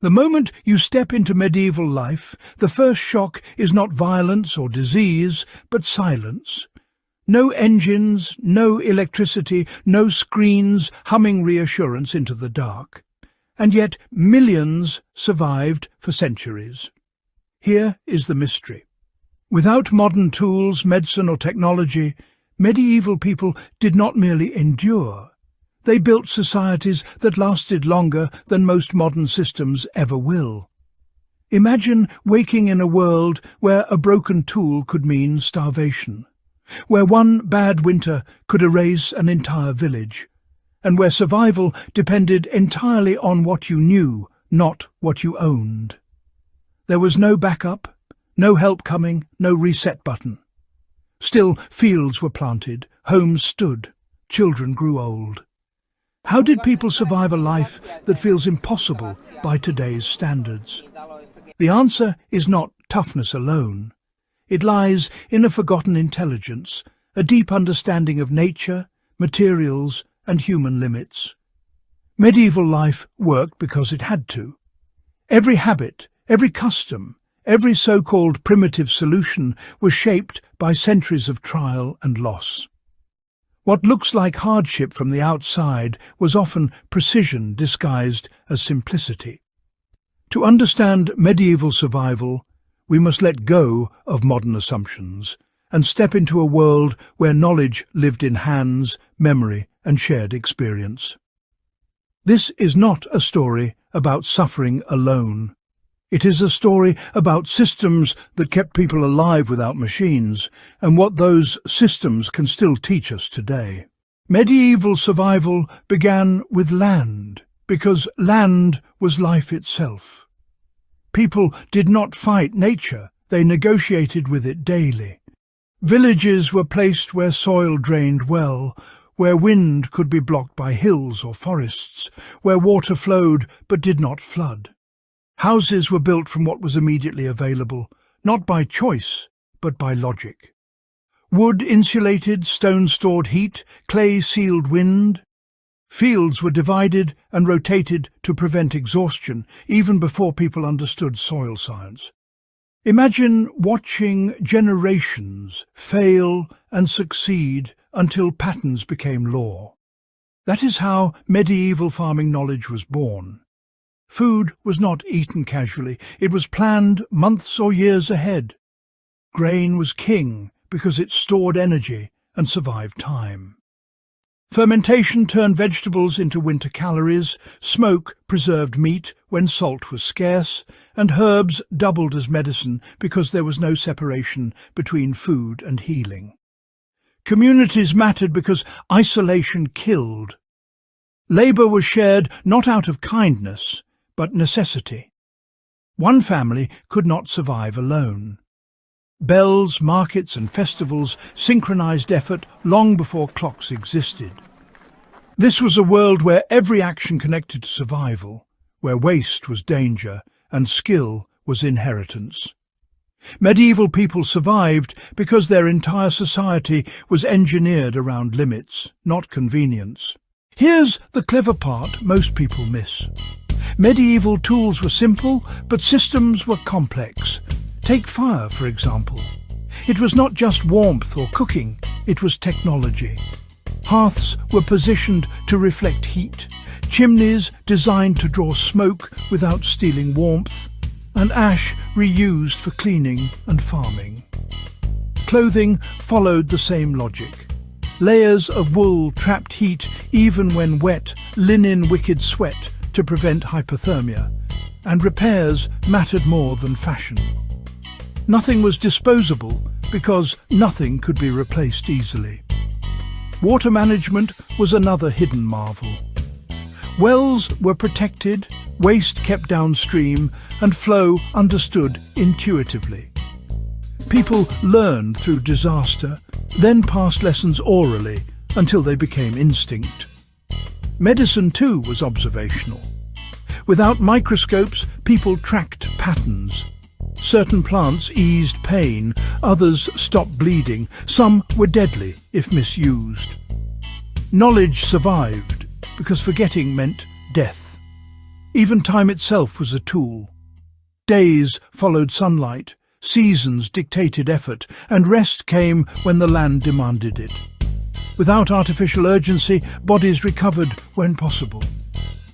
The moment you step into medieval life, the first shock is not violence or disease, but silence. No engines, no electricity, no screens humming reassurance into the dark. And yet millions survived for centuries. Here is the mystery. Without modern tools, medicine or technology, medieval people did not merely endure. They built societies that lasted longer than most modern systems ever will. Imagine waking in a world where a broken tool could mean starvation, where one bad winter could erase an entire village, and where survival depended entirely on what you knew, not what you owned. There was no backup, no help coming, no reset button. Still, fields were planted, homes stood, children grew old. How did people survive a life that feels impossible by today's standards? The answer is not toughness alone. It lies in a forgotten intelligence, a deep understanding of nature, materials, and human limits. Medieval life worked because it had to. Every habit, every custom, every so-called primitive solution was shaped by centuries of trial and loss. What looks like hardship from the outside was often precision disguised as simplicity. To understand medieval survival, we must let go of modern assumptions and step into a world where knowledge lived in hands, memory, and shared experience. This is not a story about suffering alone. It is a story about systems that kept people alive without machines, and what those systems can still teach us today. Medieval survival began with land, because land was life itself. People did not fight nature, they negotiated with it daily. Villages were placed where soil drained well, where wind could be blocked by hills or forests, where water flowed but did not flood. Houses were built from what was immediately available, not by choice, but by logic. Wood insulated, stone stored heat, clay sealed wind. Fields were divided and rotated to prevent exhaustion, even before people understood soil science. Imagine watching generations fail and succeed until patterns became law. That is how medieval farming knowledge was born. Food was not eaten casually, it was planned months or years ahead. Grain was king because it stored energy and survived time. Fermentation turned vegetables into winter calories, smoke preserved meat when salt was scarce, and herbs doubled as medicine because there was no separation between food and healing. Communities mattered because isolation killed. Labour was shared not out of kindness, but necessity. One family could not survive alone. Bells, markets and festivals synchronized effort long before clocks existed. This was a world where every action connected to survival, where waste was danger and skill was inheritance. Medieval people survived because their entire society was engineered around limits, not convenience. Here's the clever part most people miss. Medieval tools were simple, but systems were complex. Take fire, for example. It was not just warmth or cooking, it was technology. Hearths were positioned to reflect heat, chimneys designed to draw smoke without stealing warmth, and ash reused for cleaning and farming. Clothing followed the same logic. Layers of wool trapped heat even when wet, linen wicked sweat to prevent hypothermia, and repairs mattered more than fashion. Nothing was disposable because nothing could be replaced easily. Water management was another hidden marvel. Wells were protected, waste kept downstream, and flow understood intuitively. People learned through disaster, then passed lessons orally until they became instinct. Medicine, too, was observational. Without microscopes, people tracked patterns. Certain plants eased pain, others stopped bleeding, some were deadly if misused. Knowledge survived because forgetting meant death. Even time itself was a tool. Days followed sunlight, seasons dictated effort, and rest came when the land demanded it. Without artificial urgency, bodies recovered when possible.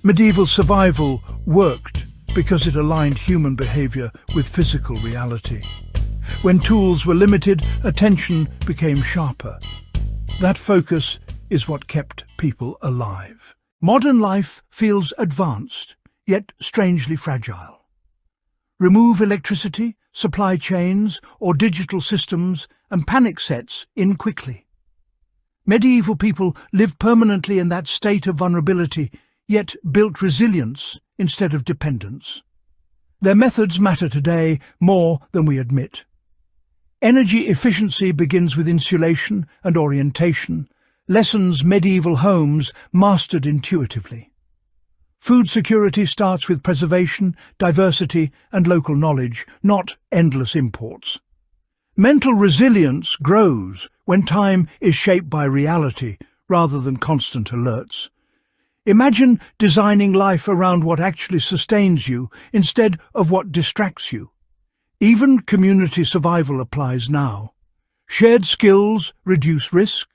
Medieval survival worked because it aligned human behavior with physical reality. When tools were limited, attention became sharper. That focus is what kept people alive. Modern life feels advanced, yet strangely fragile. Remove electricity, supply chains, or digital systems, and panic sets in quickly. Medieval people lived permanently in that state of vulnerability, yet built resilience instead of dependence. Their methods matter today more than we admit. Energy efficiency begins with insulation and orientation, lessons medieval homes mastered intuitively. Food security starts with preservation, diversity, and local knowledge, not endless imports. Mental resilience grows when time is shaped by reality rather than constant alerts. Imagine designing life around what actually sustains you instead of what distracts you. Even community survival applies now. Shared skills reduce risk,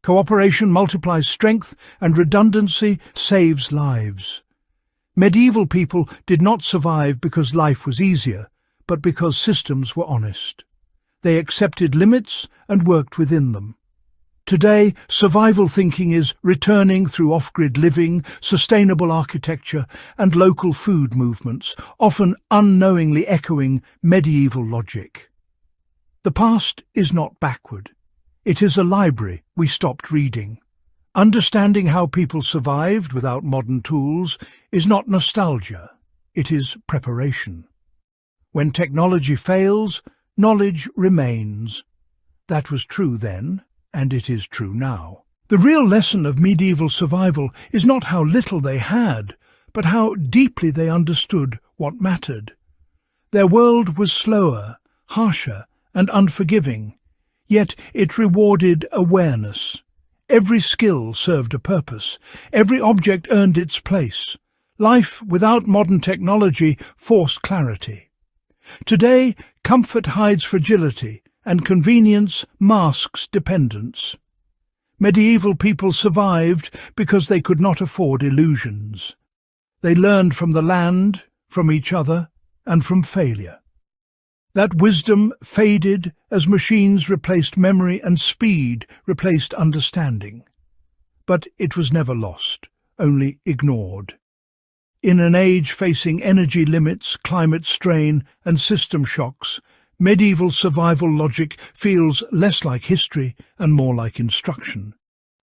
cooperation multiplies strength, and redundancy saves lives. Medieval people did not survive because life was easier, but because systems were honest. They accepted limits and worked within them. Today, survival thinking is returning through off-grid living, sustainable architecture, and local food movements, often unknowingly echoing medieval logic. The past is not backward. It is a library we stopped reading. Understanding how people survived without modern tools is not nostalgia, it is preparation. When technology fails, knowledge remains. That was true then, and it is true now. The real lesson of medieval survival is not how little they had, but how deeply they understood what mattered. Their world was slower, harsher, and unforgiving, yet it rewarded awareness. Every skill served a purpose. Every object earned its place. Life without modern technology forced clarity. Today, comfort hides fragility, and convenience masks dependence. Medieval people survived because they could not afford illusions. They learned from the land, from each other, and from failure. That wisdom faded as machines replaced memory and speed replaced understanding. But it was never lost, only ignored. In an age facing energy limits, climate strain, and system shocks, medieval survival logic feels less like history and more like instruction.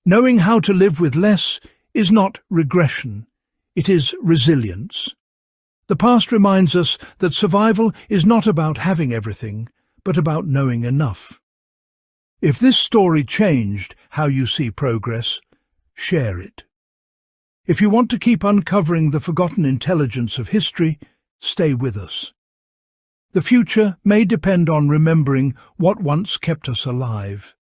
Knowing how to live with less is not regression, it is resilience. The past reminds us that survival is not about having everything, but about knowing enough. If this story changed how you see progress, share it. If you want to keep uncovering the forgotten intelligence of history, stay with us. The future may depend on remembering what once kept us alive.